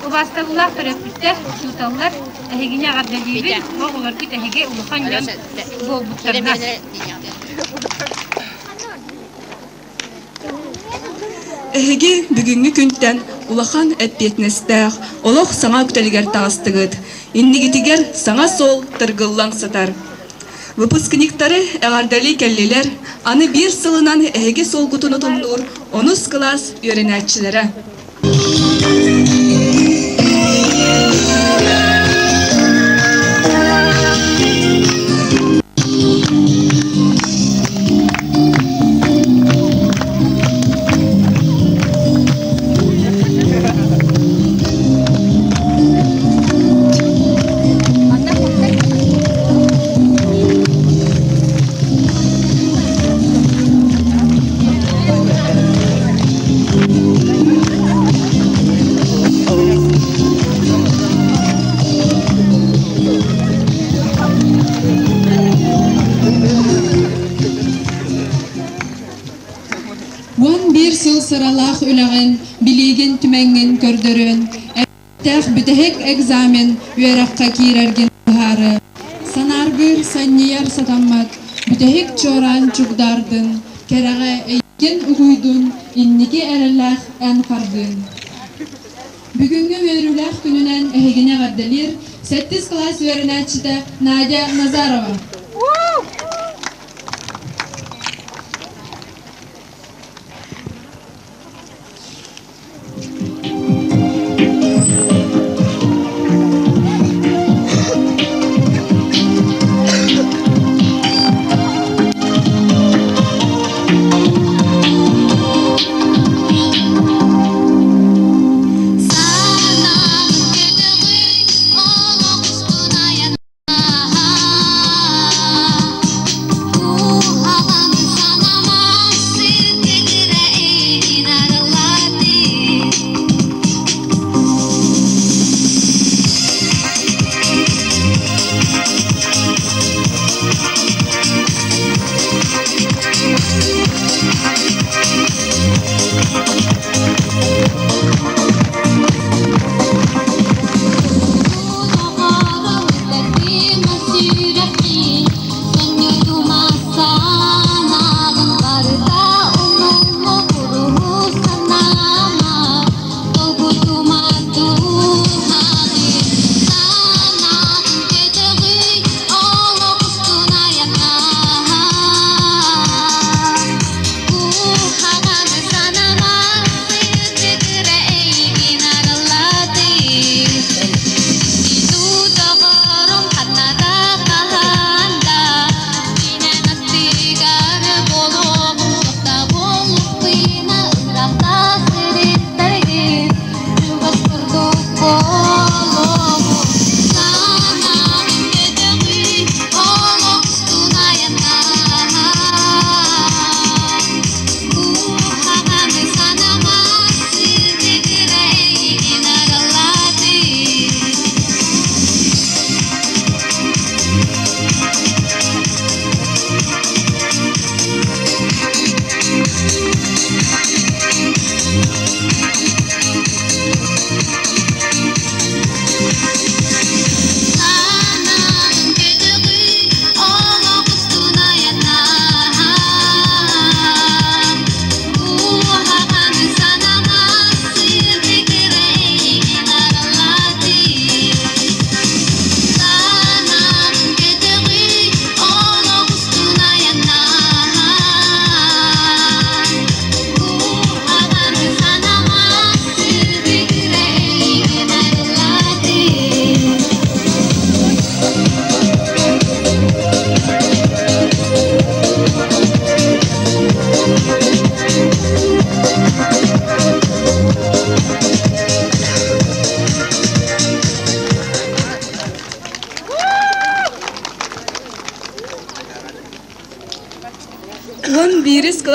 Убаста улақ төрөпүттер, шуталлар, әйгіне ғардалейбін, оғылар күт әйге ұлықан жан бол бұттарына. Әйге бүгінгі күнттен улахан әппетнестәқ, олық саңа күтелгер тағыстығыд, иннигетігер саңа сол тыргыллан сатар. Выпускниктары әғардали кәллелер, аны бір сылынан әйге сол күтіні тұндыр, 10 класс үйренәтчілері. Сыралах үләген, билеген түмәнген көрдөрөн, әттәқ бүтәхек экзамен үйәрәққа кейрәрген бұхары. Санар бір саннияр сатаммат, бүтәхек чоран чугдардын, кәрәғә әйген ұғуйдun, иннеге әрәләқ ән қардын. Бүгінгі өріләқ күнінен әйгене ғардалер, 8 класс өрінәтшіді Надя Назарова.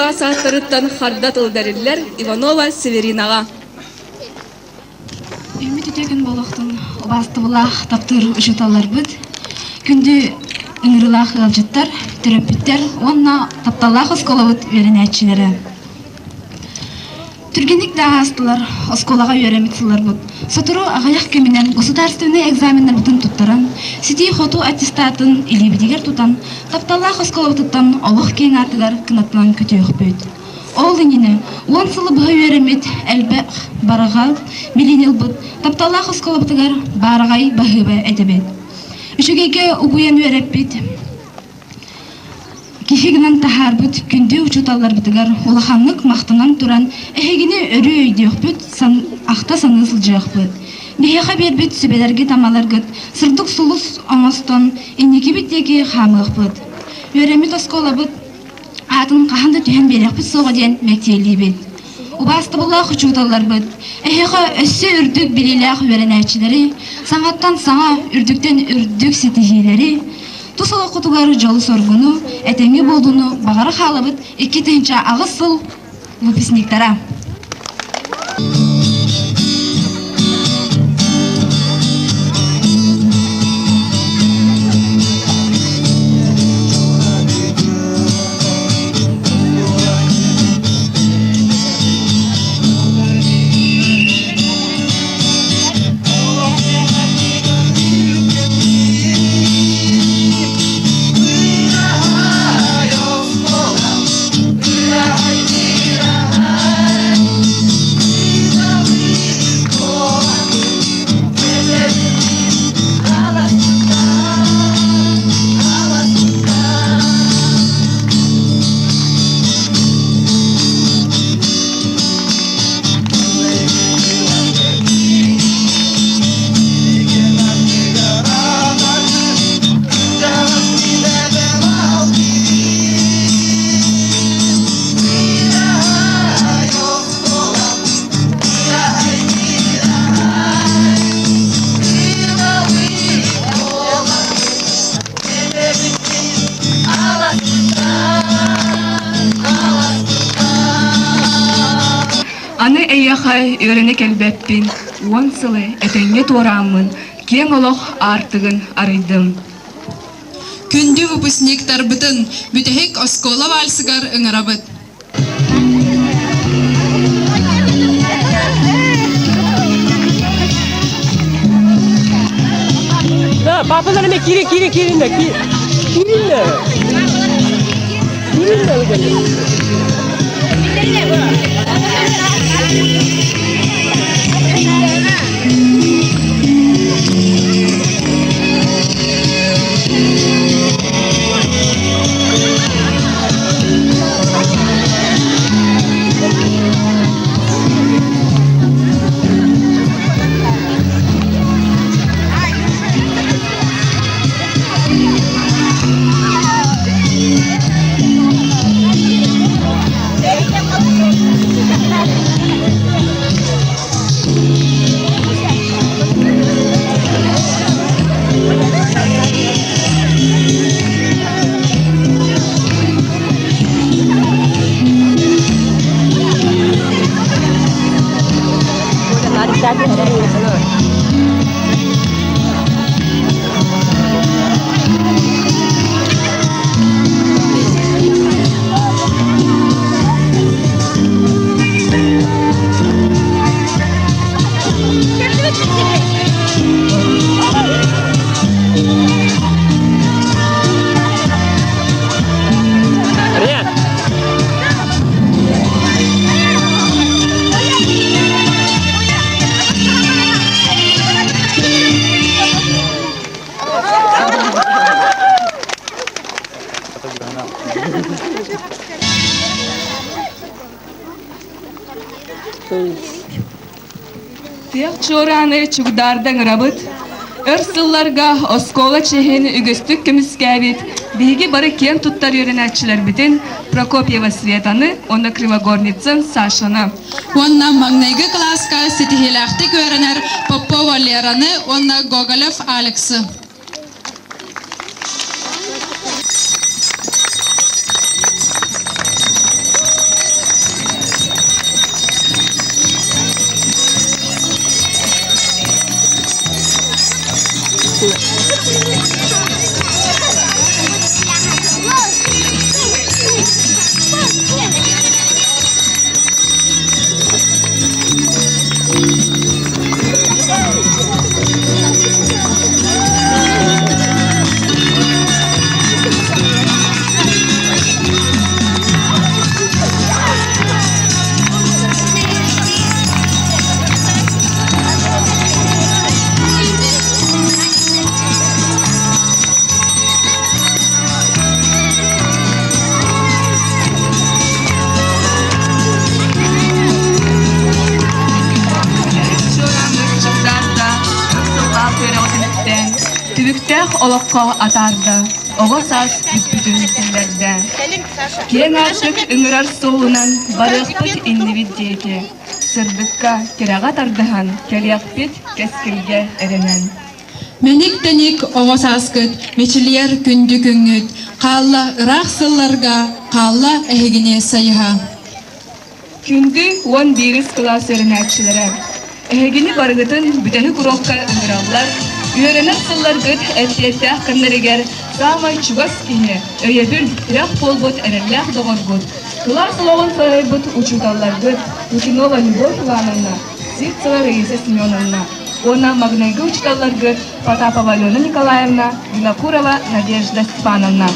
класс аттарыттан хардат ылдариллер Иванова Северинаға. Үміт үтеген болуқтың бастыбылақ таптыр ұшыталар бұд. Күнді үңірілақ ғалжыттар, түрөппіттер, онна тапталақ осколабыд верен әтшілері. Түргенік дағастылар, осколаға өремітсілер бұд. Сотыру ағаяқ көмінен государственный экзаменер бұтын тұттаран, сети хоту аттестатын илебедегер тұтан, тапталақ осколабыдыттан олық кейін атыгар кынатынан көте өқпөйд. Ол инине, он сылы бұға өремет әлбәқ барыға миленел бұд, тапталақ осколабыдыгар барығай бағыба әдебет. Үшігеге угуян өремет кефегінен тахар бұд, күнде учуталар бұдыгар улаханлық мақтынан туран, әхегіне өрі өйде өқпөд, ақта санысыл жақ бұд. Бейеға бербет сөбелерге тамалар ғыд, сырдық сұлыс оңыстон, енеке беттеге қамық бұд. Өремет оскола бұд, атын қағанды түйен берек бұд соға ден мәктелі бет. Убасты бұлақ учуталар бұд, әхеға өссі үрдік белеләқ өрен әтшілері, саңаттан саңа, үрдіктен үрдік сетігелері, Тусала құтығары жолы соргуну, әтеңе болдуну, бағары қалыбыд, екі тәнча ағыз сыл выпускниктара. Аны әйяқай өрені кәлбәппін, он сылы әтәңе торамын, кен олық артығын арыдым. Күнді выпускниктар бұтын, бүтәхек оскола вальсыгар ыңырабыд. Papalarına kirin de. Тек чораны чугдардан рабыт, ырсылларга оскола чехени үгөстүк кемискәбит, биги бары кен туттар йөренәчләр битен Прокопьева Светаны, онна Кривогорницын Сашаны. Онна магнайгы класска сетихиләхтик өренер Попова Лераны, онна Гоголев Алексы. олоққа атарды, оға сас бүт-бүтін тілдерді. Кен ашық үңірар соуынан барықпыт индивид дейті. Сырдыққа кераға тардыған, келияқпет кескілге әрінен. Меник теник оғасаскыт, мечилер күнді күнгіт, қалла ырақ сылларға, қалла әйгіне сайыға. Күнді 11 класс өрінәтшілері. Әйгіне барғытын бүтәні күроққа үңіралар, үйерініп сыллар ғыт әттетті аққынларығар, самай чугас кейіне, өйебіл тірек полбыт әрәлләқ доғыр бұд. Класс лоғын сарай бұд учуталар ғыт, Лукинова Любовь Ивановна, Ситцева Раиса Семеновна. Она магнайгы учиталар гыт Потапова Алена Николаевна, Винокурова Надежда Степановна.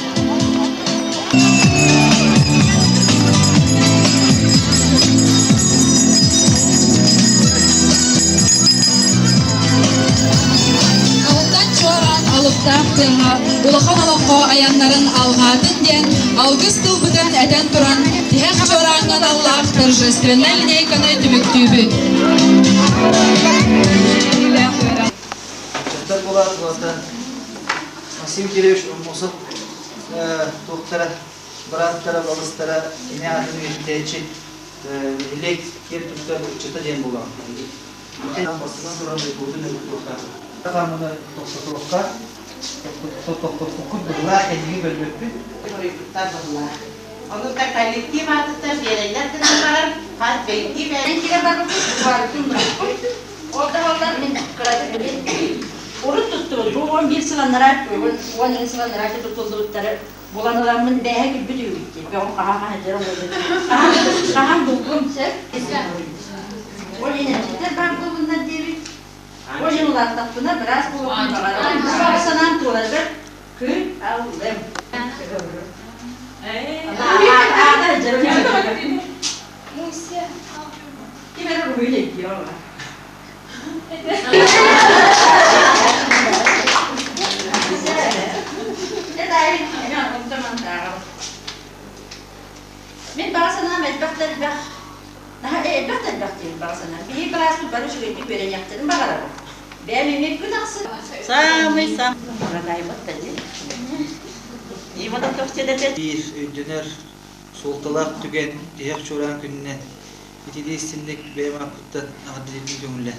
Алыптақтыңа, улахан алаққа аянларын алғатын ден, алғыз тұлбытын әден тұран, тек чораңын Аллах торжественна линейканы түміктүйбі. Çocuklar bu arada Максим Киревич Мусов тоқтара, бұраттара, балыстара, ине адын өйтейчі елек кер тұқтар ұчыта ден болған. Басыған тұрады бұлдың өйті тоқтар. Қамыны тоқтатылыққа, тоқтатылыққа бұла әдігі бөлбөкпі. Onun da kolektif atıda verenler de var, hat belki veren kire var tüm. Orada ben kıradım. Orada tuttu. Bu 11 sılanlara, 10 sılanlara tutulduğu bulanılanın değer gibi diyor ki. Ben kaha ederim orada. Kaha buldum sen. O yine çıktı. Ben bundan diye o yıllar taktığına biraz buldum. Bu sanan tuğladı. Köy aldım. Ada canım. Musa. Kime böyle diyorlar. Ne dayı? Ne anlatamam da. Ben bazen medbakter bak. Daha medbakter bakıyorum bazen. Bir bazı barış gibi böyle yaptım bakalım. Ben ne kudaksın? Sam. Radayı baktı. Bir öncüner soltalak tügen diğer çoran gününe itidi isimlik benim akıttan adilin cümle.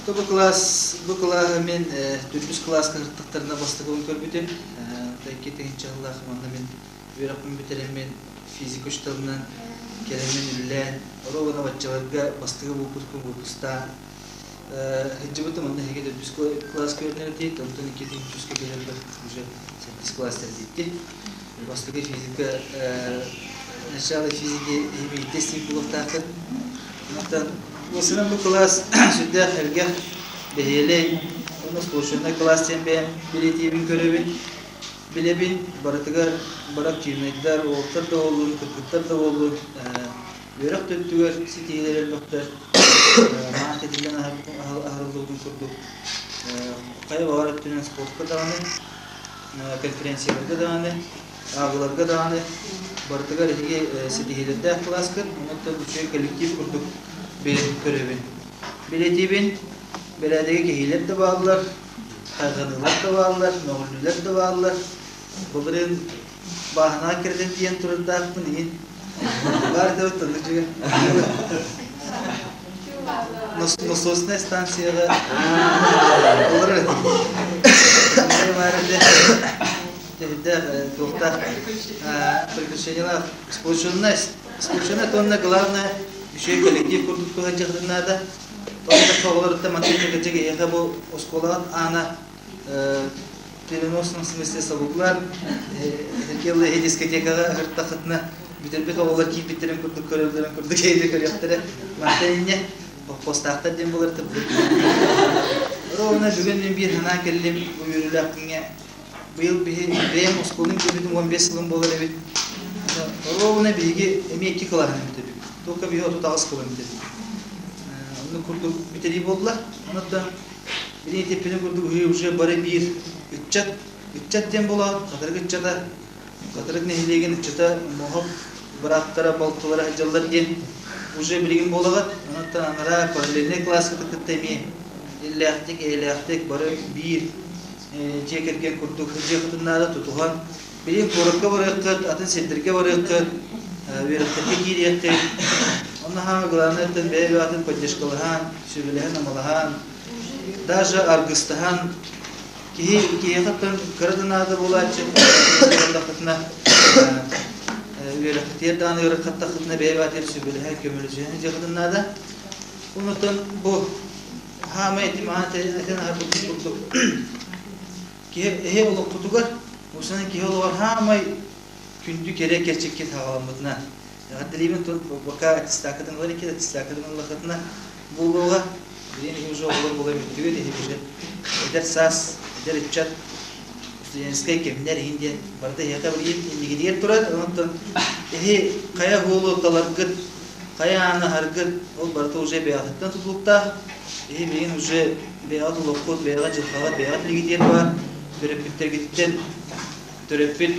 Bu klas men 400 klas kırıklıklarına bastıklarını körbüdüm. Belki tekinci Allah manda men öğretmen bitiren men fizik uçlarından gelemen ürülen oğlana batçalarga bastığı bu kusta Hıcıbıtım onda hege 400 klas görünür değil, ondan 200 gelirler уже 8 klaslar gitti. Bastığı fizika начало fiziki hemi testing buluktakın. Ondan Mesela bu klas sütte ergen behiyeley, onu sporşunda klasten ben biletiyebin görevin, bilebin barak cimnetler, ortar da olur, kırkıtlar da olur, yörek döktüler, sitiyelerin doktor, mahkedinden ahırlıldığını kurduk. Kaya bağırıp dönen sportka dağını, konferensiyalarda dağını, ağılarga dağını, barıtıgar erge sitiyelerde klas kır, onu da bu şey kolektif kurduk. Görevin. Biletibin belediyeye kehiler de bağlılar, kayganılar da bağlılar, noğulüler de bağlılar. Bunların bahana kirden diyen turunda akmın iyi. Var da oturdu çünkü. Nososna stansiyaga olur öyle. Tehidde tohta приключениялар спорчуна тонна главное Şey kolektif kurduk koyacaklarında orada kavgalarda makinede geçecek ya bu oskolan ana переносном смысле sabuklar herkelle diskotekaga hırtakıtna bütün bir kavgalar ki bitirin kurduk körevlerin kurduk eyde körevlere mahtenine postakta dem bular tabi. Rovna bugün bir hana kellim bu yürülakine bu yıl benim oskolun gördüğüm 15 yılım bular evet. Rovna bilgi emekli kalan tabi. Toka bir otu tağız kılın dedi. Onu kurduk biteri boldular. Onu da bir tepini kurduk. Уже bari bir ütçat dem bola. Katarık ütçata, katarık nehilegen ütçata, muhab bıraktara baltılara hacallar gen. Уже bilgin bolagat. Onu da anara paralelne klas kıtık temi. илләхтик, эйләхтик бары bir жекерген курдук жекытыннары тутуған. Билин корыкка барыққыт, атын сендірге барыққыт, веріққытке кейректік. Оны хан ғыланыртын бәйбі атын поддержкалыған, сөбіліген амалыған, даже аргыстыған, кейқыттын кырдынады болачы, веріққытерді аны веріққыттақытына бәйбі атыр сөбіліген көмілізуені жекытыннады. Онытын бұл хама етімағын тәйін арбұттық күрдік. Кеhe olup kutugar, usanın kehe olup hamay kündü kere gerçekçe tağalamıdına. Haddelimin tut baka atistakadın var ki atistakadın Allah'ına buluğa birini ucu olur bulamıyor diyor diye eder sas, eder içat. Ustanskay kemler Hindiya barda yaka bir indi gidiyor turar. Ondan kaya hulu talargıt, kaya ana hargıt ol barda ucu beyazlıktan tutulukta. Beyin ucu beyaz olukut, beyaz cilhavat, beyaz ligidiyor var. Törepitler gittin, törepit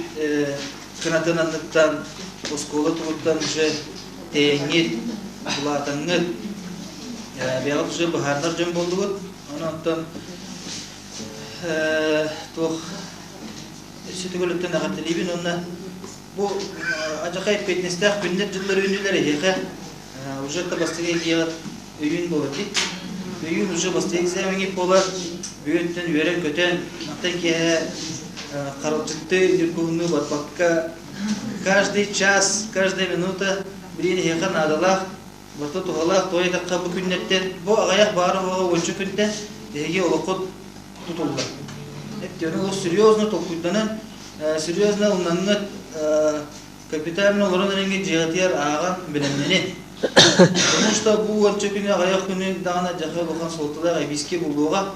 kınatınanlıktan, oskola tuğuttan teğenir, kulatanır. Beyaz baharlar cem bolduğut, ondan sütügülükten ağatılıyım, onunla bu acayip petnestek günler yılları ünlüleri yeka, ucakta bastığı giyer öyün bolati, öyün ucu bastığı egzameni polar. Büyüntün veren köten, hatta ki karotıktı yürkünü batmakka, каждый час, каждая минута birini hekan adalah, batı tuhalak, toya dakika bu günlerden, bu ağayak bağırı oğa oyuncu günde, dehege olakot tutuldu. Hep diyorlar, o серьезно tokuydanın, серьезно onların kapitalin olanın rengi cihatiyar ağan bilenmeni. Потому что bu oyuncu günü, ağayak günü dağına cahil olan soltular, aybiski bulduğuna,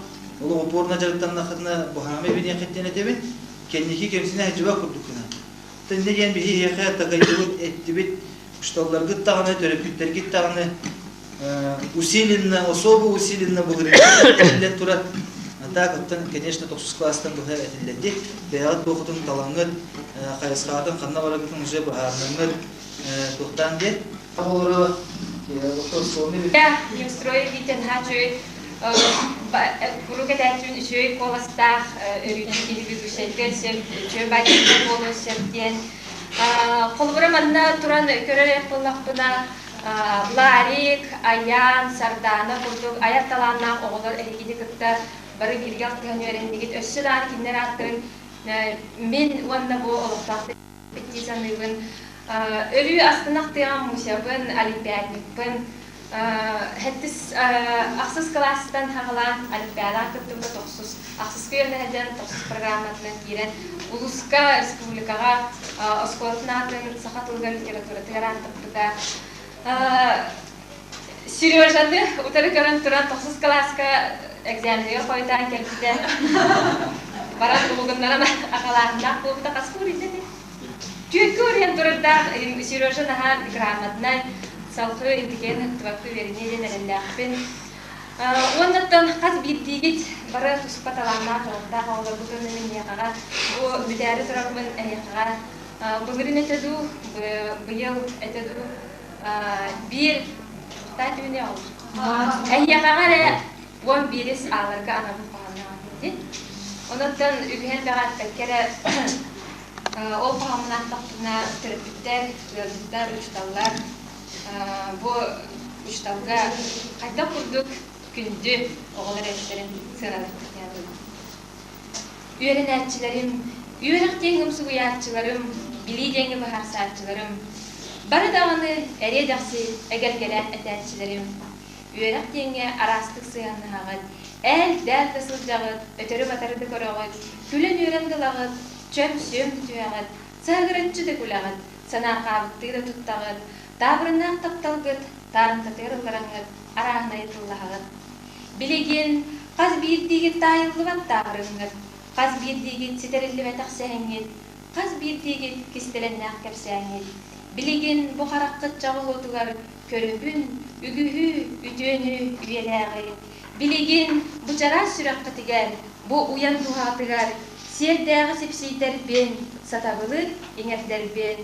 Ola oporna jarıktan nakıtına bu hame beni yakıttığına tebin, kendiki kemsine hacıva kurdukuna. Tende diyen bihi yaka takayılık ettibit, kuştallar gıttağına, törepütler gıttağına, усиленно, особо усиленно бұғырын тұрат. Так, конечно, 9 класстан бұғыр әтілдерді. Бәғат бұғытын талаңыр, қайысқадың қанна барағытын уже бұғарныңыр тұқтан дед. Олары, Kuruket ettiğin şöyle kolastak, ürünleri bir şeyler şöyle başka kolu şerdiyen. Kolburamanda turan körerek kulakbına larik, ayan, sardana kurduk, ayat talandan oğullar ehgidi kıtta barı bilgi altından öğrendik. Öşçüden kinler attırın. Men onda bu oluktaktı. Bitti sanırım. Ölü aslında aktıyan muşabın, alipiyatlıkbın. Hettis aksız klastan hağılan alipiyatlar kırtımda toksuz. Aksız köylerden toksuz programlarından giren Uluska Respublikaga oskolatınatın sakatılgan literatüra tıgaran tıptıda Sürüyorjandı utarı görün turan toksuz klaska egzaminiyor koyutan kelbide baran bulugunlara akalarında bu da kaskur izledi. Çünkü oraya turda sürüyorjan aha gramatından salgı intigen tıvakı veriniyden elindakpin. Ondan kaz bildiğit bara tuspatalanlar da havalı bugün emin yakağa bu müdahale turabın yakağa bugün etedu bu yıl etedu bir tadını al. Yakağa ne bu biris ağırga anamı pahalı. Ondan ülken berat kere ol pahamından taktığına terapitler, gözlükler, uçtallar. Bu uçtalga kayda kurduk. Gündü oğullar etlerin sığınalıktık yandım. Üyerenatçılarım, üyerak dengim suğuyatçılarım, bili dengi bahar saatçılarım, barı dağını ere dağsı eger gelen etatçılarım, üyerak dengi arastık sığanlı hağıt, el dağ tasılcağıt, ötörü batarıdı korağıt, külen üyeren gılağıt, çöm söm tüyağıt, sağırıncı da kulağıt, sanar qağıttığı da tuttağıt, dağırından taptalgıt, tarımtatır ılgarangıt, arağına yıtıllağıt. Bilegen qaz birdiği tayıllıvat dağırıngıt, qaz birdiği siterillivet aqsağıngıt, qaz birdiği kistelennak kapsağıngıt. Bilegen bu qaraqqıt çağıl otugar, körüpün, ügühü, üdönü, üyelağıt. Bilegen bu çara süraqqıtıgar, bu uyan duhatıgar, serdağı sepsiyder ben, satabılı, inerler ben,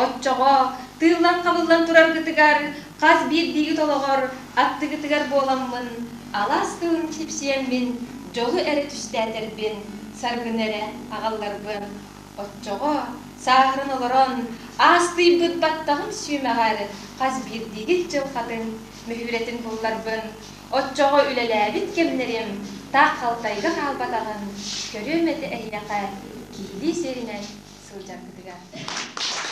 otçağa, tığlan qabıllan turar gıtıgar, qaz birdiği tolağar, attığı gıtıgar bolamın, Алас тыырым сипсиембин, жолу эре түстәтербин, саргын эре агалларбын. Отчого, сағырын олорон, астый бұд баттағым сүймәғары, қаз бірдегі жылқатын, мүхүретін бұлларбын. Отчого үлеләбіт кемнерім, тақ қалтайғы қалбатағын, көрөметі әйяқа, кейді серінен сылжар күдіға.